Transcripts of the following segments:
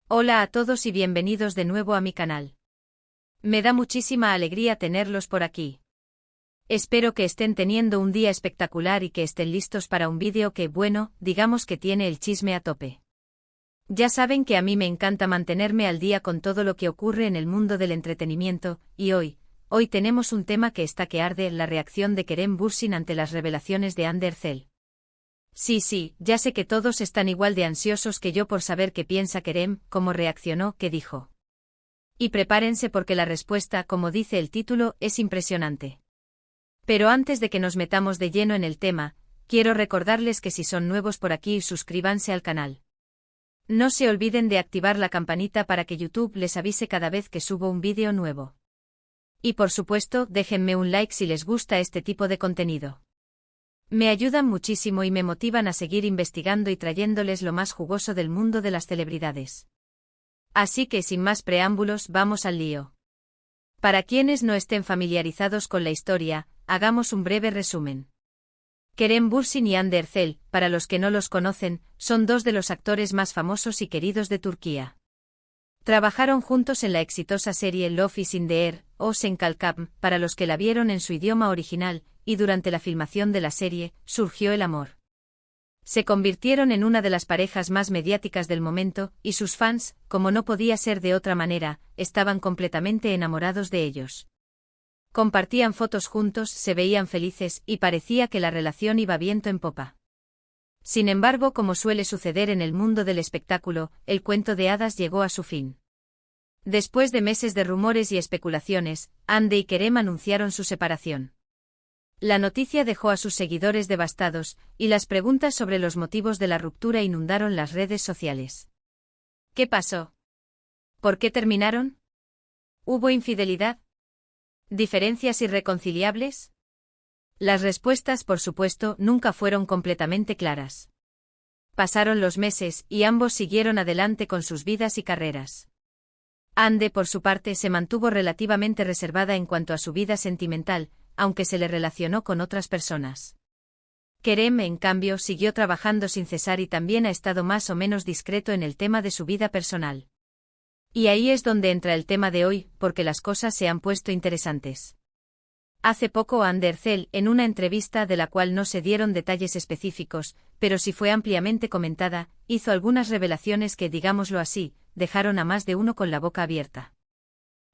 Hola a todos y bienvenidos de nuevo a mi canal. Me da muchísima alegría tenerlos por aquí. Espero que estén teniendo un día espectacular y que estén listos para un vídeo que, bueno, digamos que tiene el chisme a tope. Ya saben que a mí me encanta mantenerme al día con todo lo que ocurre en el mundo del entretenimiento, y hoy tenemos un tema que está que arde: la reacción de Kerem Bürsin ante las revelaciones de Hande Erçel. Sí, ya sé que todos están igual de ansiosos que yo por saber qué piensa Kerem, cómo reaccionó, qué dijo. Y prepárense porque la respuesta, como dice el título, es impresionante. Pero antes de que nos metamos de lleno en el tema, quiero recordarles que si son nuevos por aquí, suscríbanse al canal. No se olviden de activar la campanita para que YouTube les avise cada vez que subo un vídeo nuevo. Y por supuesto, déjenme un like si les gusta este tipo de contenido. Me ayudan muchísimo y me motivan a seguir investigando y trayéndoles lo más jugoso del mundo de las celebridades. Así que sin más preámbulos, vamos al lío. Para quienes no estén familiarizados con la historia, hagamos un breve resumen. Kerem Bürsin y Hande Erçel, para los que no los conocen, son dos de los actores más famosos y queridos de Turquía. Trabajaron juntos en la exitosa serie Love is in the Air, o Sen Kalkam, para los que la vieron en su idioma original, y durante la filmación de la serie, surgió el amor. Se convirtieron en una de las parejas más mediáticas del momento, y sus fans, como no podía ser de otra manera, estaban completamente enamorados de ellos. Compartían fotos juntos, se veían felices, y parecía que la relación iba viento en popa. Sin embargo, como suele suceder en el mundo del espectáculo, el cuento de hadas llegó a su fin. Después de meses de rumores y especulaciones, Hande y Kerem anunciaron su separación. La noticia dejó a sus seguidores devastados, y las preguntas sobre los motivos de la ruptura inundaron las redes sociales. ¿Qué pasó? ¿Por qué terminaron? ¿Hubo infidelidad? ¿Diferencias irreconciliables? Las respuestas, por supuesto, nunca fueron completamente claras. Pasaron los meses, y ambos siguieron adelante con sus vidas y carreras. Hande, por su parte, se mantuvo relativamente reservada en cuanto a su vida sentimental, aunque se le relacionó con otras personas. Kerem, en cambio, siguió trabajando sin cesar y también ha estado más o menos discreto en el tema de su vida personal. Y ahí es donde entra el tema de hoy, porque las cosas se han puesto interesantes. Hace poco Hande Erçel, en una entrevista de la cual no se dieron detalles específicos, pero sí fue ampliamente comentada, hizo algunas revelaciones que, digámoslo así, dejaron a más de uno con la boca abierta.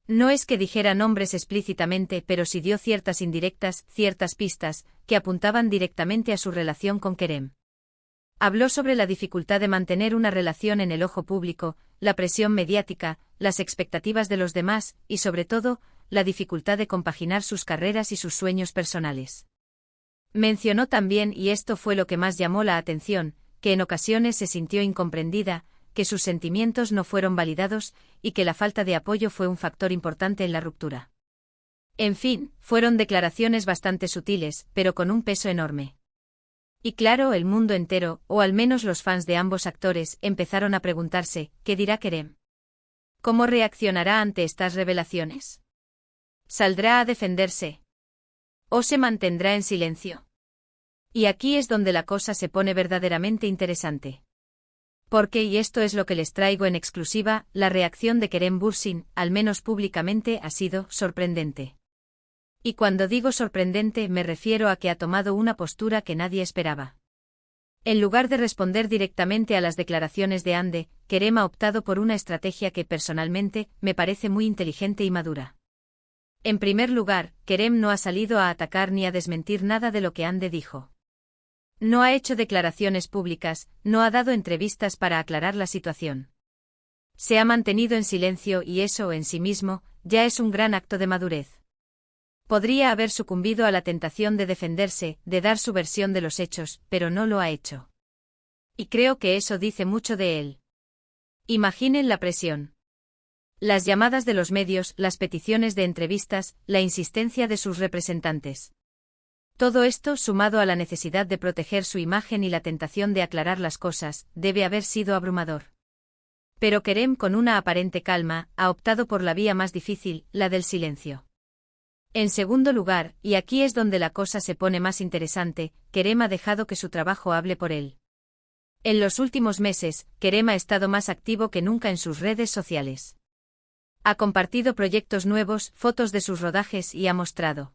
No es que dijera nombres explícitamente, pero sí dio ciertas indirectas, ciertas pistas, que apuntaban directamente a su relación con Kerem. Habló sobre la dificultad de mantener una relación en el ojo público, la presión mediática, las expectativas de los demás, y sobre todo, la dificultad de compaginar sus carreras y sus sueños personales. Mencionó también, y esto fue lo que más llamó la atención, que en ocasiones se sintió incomprendida, que sus sentimientos no fueron validados, y que la falta de apoyo fue un factor importante en la ruptura. En fin, fueron declaraciones bastante sutiles, pero con un peso enorme. Y claro, el mundo entero, o al menos los fans de ambos actores, empezaron a preguntarse, ¿qué dirá Kerem? ¿Cómo reaccionará ante estas revelaciones? ¿Saldrá a defenderse? ¿O se mantendrá en silencio? Y aquí es donde la cosa se pone verdaderamente interesante. Porque, y esto es lo que les traigo en exclusiva, la reacción de Kerem Bürsin, al menos públicamente, ha sido sorprendente. Y cuando digo sorprendente me refiero a que ha tomado una postura que nadie esperaba. En lugar de responder directamente a las declaraciones de Hande, Kerem ha optado por una estrategia que personalmente me parece muy inteligente y madura. En primer lugar, Kerem no ha salido a atacar ni a desmentir nada de lo que Hande dijo. No ha hecho declaraciones públicas, no ha dado entrevistas para aclarar la situación. Se ha mantenido en silencio y eso, en sí mismo, ya es un gran acto de madurez. Podría haber sucumbido a la tentación de defenderse, de dar su versión de los hechos, pero no lo ha hecho. Y creo que eso dice mucho de él. Imaginen la presión. Las llamadas de los medios, las peticiones de entrevistas, la insistencia de sus representantes. Todo esto, sumado a la necesidad de proteger su imagen y la tentación de aclarar las cosas, debe haber sido abrumador. Pero Kerem, con una aparente calma, ha optado por la vía más difícil, la del silencio. En segundo lugar, y aquí es donde la cosa se pone más interesante, Kerem ha dejado que su trabajo hable por él. En los últimos meses, Kerem ha estado más activo que nunca en sus redes sociales. Ha compartido proyectos nuevos, fotos de sus rodajes y ha mostrado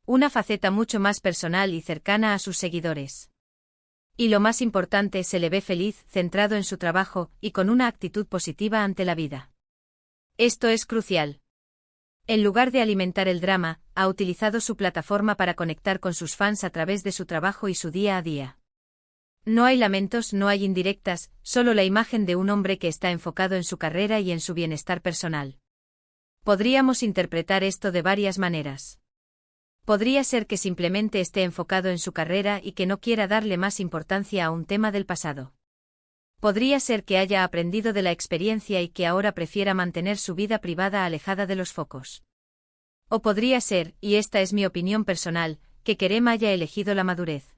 una faceta mucho más personal y cercana a sus seguidores. Y lo más importante, se le ve feliz, centrado en su trabajo y con una actitud positiva ante la vida. Esto es crucial. En lugar de alimentar el drama, ha utilizado su plataforma para conectar con sus fans a través de su trabajo y su día a día. No hay lamentos, no hay indirectas, solo la imagen de un hombre que está enfocado en su carrera y en su bienestar personal. Podríamos interpretar esto de varias maneras. Podría ser que simplemente esté enfocado en su carrera y que no quiera darle más importancia a un tema del pasado. Podría ser que haya aprendido de la experiencia y que ahora prefiera mantener su vida privada alejada de los focos. O podría ser, y esta es mi opinión personal, que Kerem haya elegido la madurez.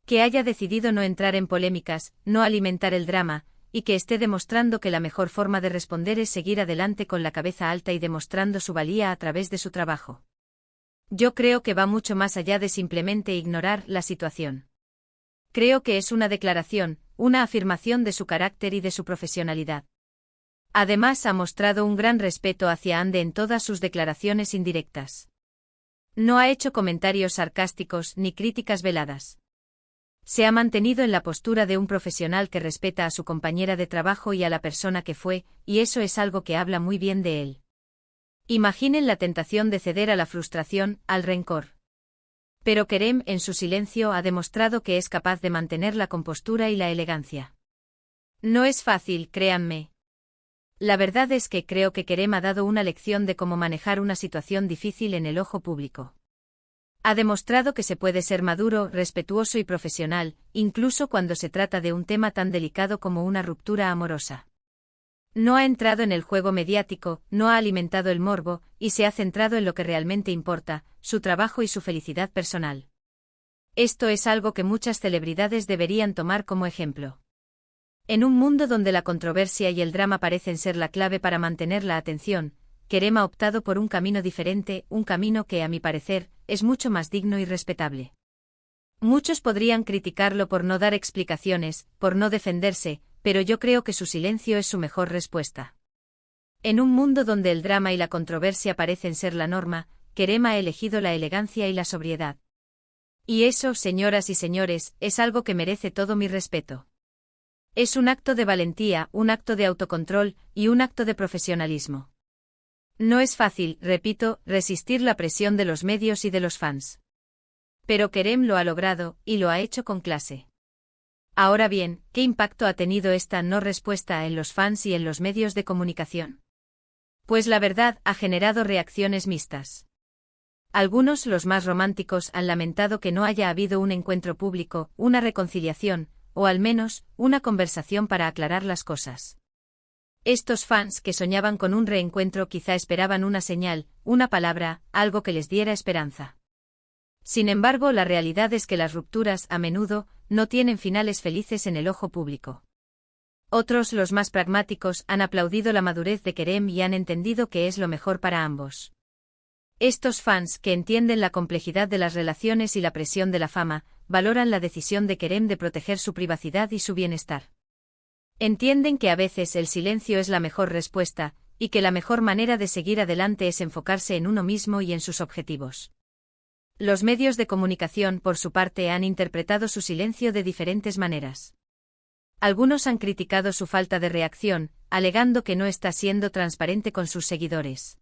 Que haya decidido no entrar en polémicas, no alimentar el drama, y que esté demostrando que la mejor forma de responder es seguir adelante con la cabeza alta y demostrando su valía a través de su trabajo. Yo creo que va mucho más allá de simplemente ignorar la situación. Creo que es una declaración, una afirmación de su carácter y de su profesionalidad. Además, ha mostrado un gran respeto hacia Ande en todas sus declaraciones indirectas. No ha hecho comentarios sarcásticos ni críticas veladas. Se ha mantenido en la postura de un profesional que respeta a su compañera de trabajo y a la persona que fue, y eso es algo que habla muy bien de él. Imaginen la tentación de ceder a la frustración, al rencor. Pero Kerem, en su silencio, ha demostrado que es capaz de mantener la compostura y la elegancia. No es fácil, créanme. La verdad es que creo que Kerem ha dado una lección de cómo manejar una situación difícil en el ojo público. Ha demostrado que se puede ser maduro, respetuoso y profesional, incluso cuando se trata de un tema tan delicado como una ruptura amorosa. No ha entrado en el juego mediático, no ha alimentado el morbo, y se ha centrado en lo que realmente importa, su trabajo y su felicidad personal. Esto es algo que muchas celebridades deberían tomar como ejemplo. En un mundo donde la controversia y el drama parecen ser la clave para mantener la atención, Kerem ha optado por un camino diferente, un camino que, a mi parecer, es mucho más digno y respetable. Muchos podrían criticarlo por no dar explicaciones, por no defenderse, pero yo creo que su silencio es su mejor respuesta. En un mundo donde el drama y la controversia parecen ser la norma, Kerem ha elegido la elegancia y la sobriedad. Y eso, señoras y señores, es algo que merece todo mi respeto. Es un acto de valentía, un acto de autocontrol y un acto de profesionalismo. No es fácil, repito, resistir la presión de los medios y de los fans. Pero Kerem lo ha logrado, y lo ha hecho con clase. Ahora bien, ¿qué impacto ha tenido esta no respuesta en los fans y en los medios de comunicación? Pues la verdad, ha generado reacciones mixtas. Algunos, los más románticos, han lamentado que no haya habido un encuentro público, una reconciliación, o al menos, una conversación para aclarar las cosas. Estos fans que soñaban con un reencuentro quizá esperaban una señal, una palabra, algo que les diera esperanza. Sin embargo, la realidad es que las rupturas, a menudo, no tienen finales felices en el ojo público. Otros, los más pragmáticos, han aplaudido la madurez de Kerem y han entendido que es lo mejor para ambos. Estos fans, que entienden la complejidad de las relaciones y la presión de la fama, valoran la decisión de Kerem de proteger su privacidad y su bienestar. Entienden que a veces el silencio es la mejor respuesta, y que la mejor manera de seguir adelante es enfocarse en uno mismo y en sus objetivos. Los medios de comunicación, por su parte, han interpretado su silencio de diferentes maneras. Algunos han criticado su falta de reacción, alegando que no está siendo transparente con sus seguidores.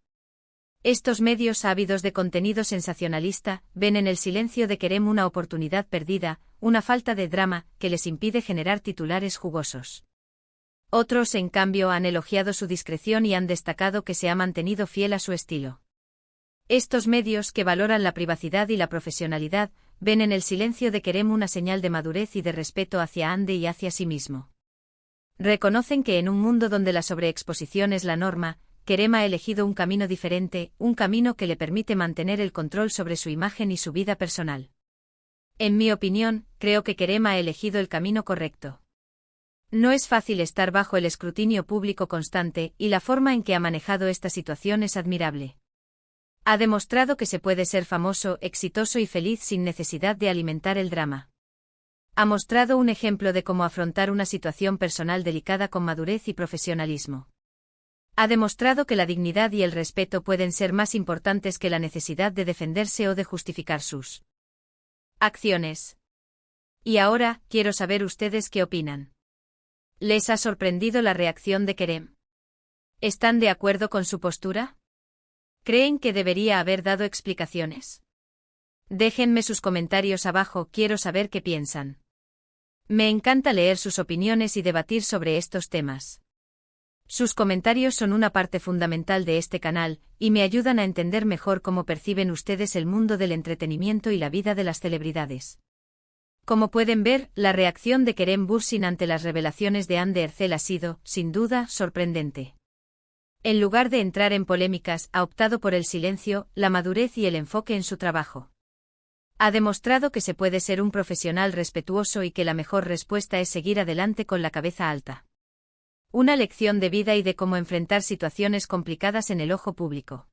Estos medios ávidos de contenido sensacionalista ven en el silencio de Kerem una oportunidad perdida, una falta de drama que les impide generar titulares jugosos. Otros, en cambio, han elogiado su discreción y han destacado que se ha mantenido fiel a su estilo. Estos medios, que valoran la privacidad y la profesionalidad, ven en el silencio de Kerem una señal de madurez y de respeto hacia Ande y hacia sí mismo. Reconocen que en un mundo donde la sobreexposición es la norma, Kerem ha elegido un camino diferente, un camino que le permite mantener el control sobre su imagen y su vida personal. En mi opinión, creo que Kerem ha elegido el camino correcto. No es fácil estar bajo el escrutinio público constante, y la forma en que ha manejado esta situación es admirable. Ha demostrado que se puede ser famoso, exitoso y feliz sin necesidad de alimentar el drama. Ha mostrado un ejemplo de cómo afrontar una situación personal delicada con madurez y profesionalismo. Ha demostrado que la dignidad y el respeto pueden ser más importantes que la necesidad de defenderse o de justificar sus acciones. Y ahora, quiero saber ustedes qué opinan. ¿Les ha sorprendido la reacción de Kerem? ¿Están de acuerdo con su postura? ¿Creen que debería haber dado explicaciones? Déjenme sus comentarios abajo, quiero saber qué piensan. Me encanta leer sus opiniones y debatir sobre estos temas. Sus comentarios son una parte fundamental de este canal, y me ayudan a entender mejor cómo perciben ustedes el mundo del entretenimiento y la vida de las celebridades. Como pueden ver, la reacción de Kerem Bürsin ante las revelaciones de Hande Erçel ha sido, sin duda, sorprendente. En lugar de entrar en polémicas, ha optado por el silencio, la madurez y el enfoque en su trabajo. Ha demostrado que se puede ser un profesional respetuoso y que la mejor respuesta es seguir adelante con la cabeza alta. Una lección de vida y de cómo enfrentar situaciones complicadas en el ojo público.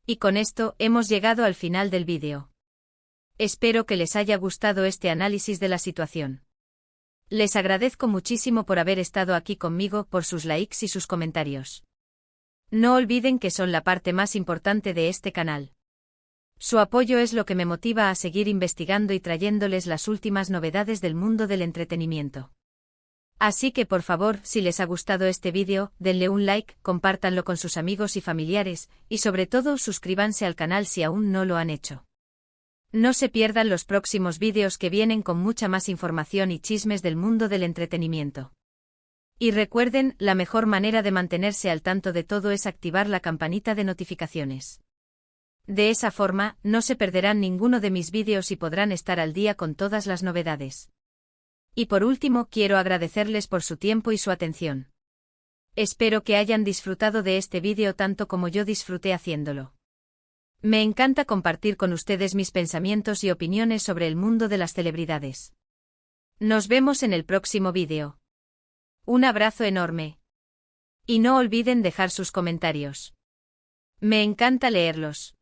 Y con esto, hemos llegado al final del vídeo. Espero que les haya gustado este análisis de la situación. Les agradezco muchísimo por haber estado aquí conmigo, por sus likes y sus comentarios. No olviden que son la parte más importante de este canal. Su apoyo es lo que me motiva a seguir investigando y trayéndoles las últimas novedades del mundo del entretenimiento. Así que por favor, si les ha gustado este vídeo, denle un like, compártanlo con sus amigos y familiares, y sobre todo suscríbanse al canal si aún no lo han hecho. No se pierdan los próximos vídeos que vienen con mucha más información y chismes del mundo del entretenimiento. Y recuerden, la mejor manera de mantenerse al tanto de todo es activar la campanita de notificaciones. De esa forma, no se perderán ninguno de mis vídeos y podrán estar al día con todas las novedades. Y por último, quiero agradecerles por su tiempo y su atención. Espero que hayan disfrutado de este vídeo tanto como yo disfruté haciéndolo. Me encanta compartir con ustedes mis pensamientos y opiniones sobre el mundo de las celebridades. Nos vemos en el próximo vídeo. Un abrazo enorme. Y no olviden dejar sus comentarios. Me encanta leerlos.